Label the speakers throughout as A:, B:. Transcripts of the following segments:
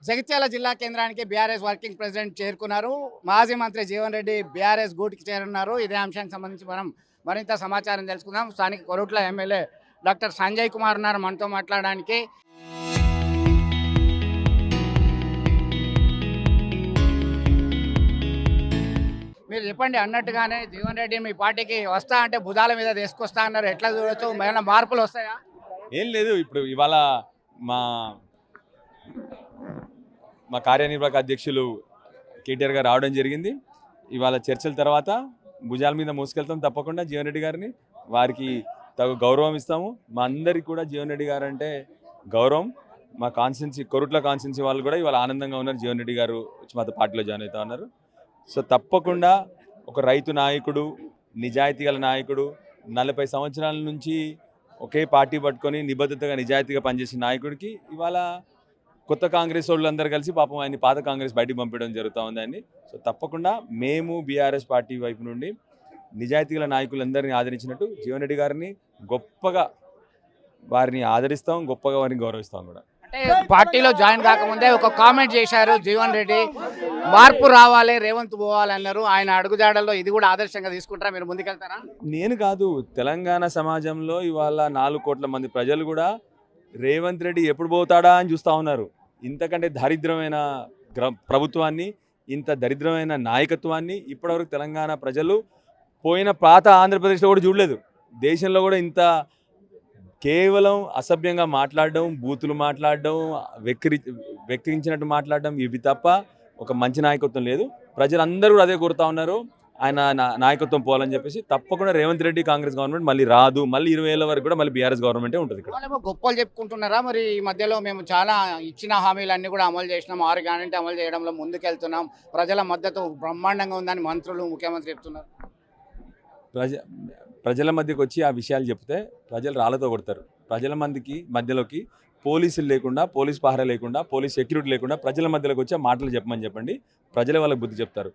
A: జగిత్యాల జిల్లా కేంద్రానికి BRS working president చేరుకున్నారు. మాజీ మంత్రి జీవన్ రెడ్డి బీఆర్ఎస్ గూటికి చేరున్నారు. ఇదే అంశానికి సంబంధించి మనం మరింత సమాచారం తెలుసుకుందాం. స్థానిక కొరుట్ల ఎమ్మెల్యే డాక్టర్ సంజయ్ కుమార్ ఉన్నారు మనతో మాట్లాడడానికి. మీరు చెప్పండి, అన్నట్టుగానే జీవన్ రెడ్డి మీ పార్టీకి వస్తా అంటే భుజాల మీద తీసుకొస్తా అన్నారు. ఎట్లా చూడొచ్చు? ఏమైనా మార్పులు వస్తాయా?
B: ఏం లేదు. ఇప్పుడు ఇవాళ మా మా కార్యనిర్వాహక అధ్యక్షులు కేటీఆర్ గారు రావడం జరిగింది. ఇవాళ చర్చల తర్వాత భుజాల మీద మోసుకెళ్తాం తప్పకుండా జీవన్ రెడ్డి గారిని. వారికి తగు గౌరవం ఇస్తాము. మా అందరికి కూడా జీవన్ రెడ్డి గారు అంటే గౌరవం. మా కాన్స్టిట్యున్సీ కొరుట్ల కాన్స్టిట్యున్సీ వాళ్ళు కూడా ఇవాళ ఆనందంగా ఉన్నారు. జీవన్ రెడ్డి గారు వచ్చి మా పార్టీలో జాయిన్ అవుతా ఉన్నారు. సో తప్పకుండా ఒక రైతు నాయకుడు, నిజాయితీ గల నాయకుడు, 40 సంవత్సరాల నుంచి ఒకే పార్టీ పట్టుకొని నిబద్ధతగా నిజాయితీగా పనిచేసిన నాయకుడికి ఇవాళ కొత్త కాంగ్రెస్ వాళ్ళు అందరూ కలిసి పాపం ఆయన్ని పాత కాంగ్రెస్ బయటికి పంపించడం జరుగుతూ ఉందండి. సో తప్పకుండా మేము బీఆర్ఎస్ పార్టీ వైపు నుండి నిజాయితీ గల నాయకులందరినీ ఆదరించినట్టు జీవన్ రెడ్డి గారిని గొప్పగా వారిని ఆదరిస్తాం, గొప్పగా వారిని గౌరవిస్తాం కూడా.
A: అంటే పార్టీలో జాయిన్ కాకముందే ఒక కామెంట్ చేశారు జీవన్ రెడ్డి, మార్పు రావాలి, రేవంత్ పోవాలన్నారు. ఆయన అడుగుజాడల్లో ఇది కూడా ఆదర్శంగా తీసుకుంటారా? మీరు ముందుకెళ్తారా?
B: నేను కాదు, తెలంగాణ సమాజంలో ఇవాళ 4 కోట్ల మంది ప్రజలు కూడా రేవంత్ రెడ్డి ఎప్పుడు పోతాడా అని చూస్తూ ఉన్నారు. ఇంతకంటే దరిద్రమైన ప్రభుత్వాన్ని, ఇంత దరిద్రమైన నాయకత్వాన్ని ఇప్పటివరకు తెలంగాణ ప్రజలు పోయిన పాత ఆంధ్రప్రదేశ్లో కూడా చూడలేదు. దేశంలో కూడా ఇంత కేవలం అసభ్యంగా మాట్లాడడం, బూతులు మాట్లాడడం, వెక్కిరించినట్టు మాట్లాడడం, ఇవి తప్ప ఒక మంచి నాయకత్వం లేదు. ప్రజలందరూ కూడా అదే కోరుతా ఉన్నారు, ఆయన నాయకత్వం పోవాలని చెప్పేసి. తప్పకుండా రేవంత్ రెడ్డి కాంగ్రెస్ గవర్నమెంట్ మళ్ళీ రాదు. మళ్ళీ 20 ఏళ్ళ వరకు కూడా మళ్ళీ బీఆర్ఎస్ గవర్నమెంటే ఉంటుంది. ఇక్కడ
A: గొప్పలు చెప్పుకుంటున్నారా? మరి ఈ మధ్యలో మేము చాలా ఇచ్చిన హామీలన్నీ కూడా అమలు చేసినాం, 6 గ్యారెంటీ అమలు చేయడంలో ముందుకెళ్తున్నాం, ప్రజల మద్దతు బ్రహ్మాండంగా ఉందని మంత్రులు, ముఖ్యమంత్రి చెప్తున్నారు.
B: ప్రజల మధ్యకి వచ్చి ఆ విషయాలు చెప్తే ప్రజలు రాళ్ళతో కొడతారు. ప్రజల మధ్యలోకి పోలీసులు లేకుండా, పోలీస్ పహరా లేకుండా, పోలీస్ సెక్యూరిటీ లేకుండా ప్రజల మధ్యలోకి వచ్చి ఆ మాటలు చెప్పమని చెప్పండి. ప్రజలే వాళ్ళకి బుద్ధి చెప్తారు.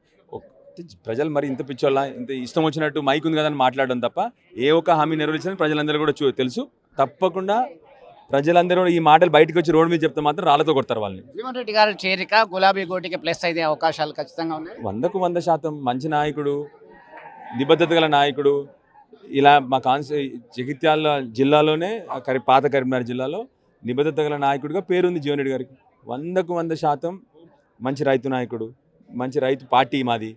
B: ప్రజలు మరి ఇంత పిచ్చోళ్ళ, ఇంత ఇష్టం వచ్చినట్టు మైక్ ఉంది కదా అని మాట్లాడడం తప్ప ఏ ఒక్క హామీ నెరవేర్చాలని ప్రజలందరూ కూడా తెలుసు. తప్పకుండా ప్రజలందరూ ఈ మాటలు బయటకు వచ్చి రోడ్డు మీద చెప్తే మాత్రం రాళ్ళతో కొడతారు వాళ్ళని.
A: జీవన్ రెడ్డి గారు చేరిక గులాబీ గోటికి ప్లస్ అయితే అవకాశాలు ఖచ్చితంగా ఉన్నాయి.
B: 100కు 100% మంచి నాయకుడు, నిబద్ధత గల నాయకుడు. ఇలా మా జగిత్యాల జిల్లాలోనే, పాత కరీంనగర్ జిల్లాలో నిబద్ధత గల నాయకుడిగా పేరుంది జీవన్ రెడ్డి గారికి. 100కు 100% మంచి రైతు నాయకుడు, మంచి రైతు పార్టీ మాది.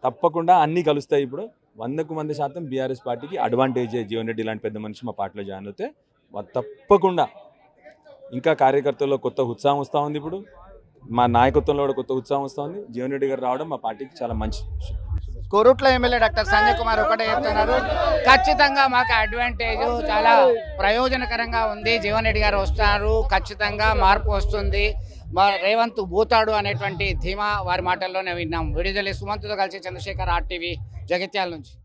B: తప్పకుండా అన్నీ కలుస్తాయి. ఇప్పుడు 100కు 100% బీఆర్ఎస్ పార్టీకి అడ్వాంటేజే. జీవన్ రెడ్డి లాంటి పెద్ద మనిషి మా పార్టీలో జాయిన్ అవుతే తప్పకుండా ఇంకా కార్యకర్తల్లో కొత్త ఉత్సాహం వస్తూ ఉంది. ఇప్పుడు మా నాయకత్వంలో కూడా కొత్త ఉత్సాహం వస్తూ ఉంది. జీవన్ రెడ్డి గారు రావడం మా పార్టీకి చాలా మంచి.
A: కొరుట్ల ఎమ్మెల్యే డాక్టర్ సంజయ్ కుమార్ ఒకటే చెప్తున్నారు, ఖచ్చితంగా మాకు అడ్వాంటేజ్, చాలా ప్రయోజనకరంగా ఉంది. జీవన్ రెడ్డి గారు వస్తారు, ఖచ్చితంగా మార్పు వస్తుంది, రేవంత్ పోతాడు అనేటువంటి ధీమా వారి మాటల్లోనే విన్నాం. వీడియో జర్నలిస్ట్ సుమంత్తో కలిసి చంద్రశేఖర్, RTV, జగిత్యాల నుంచి.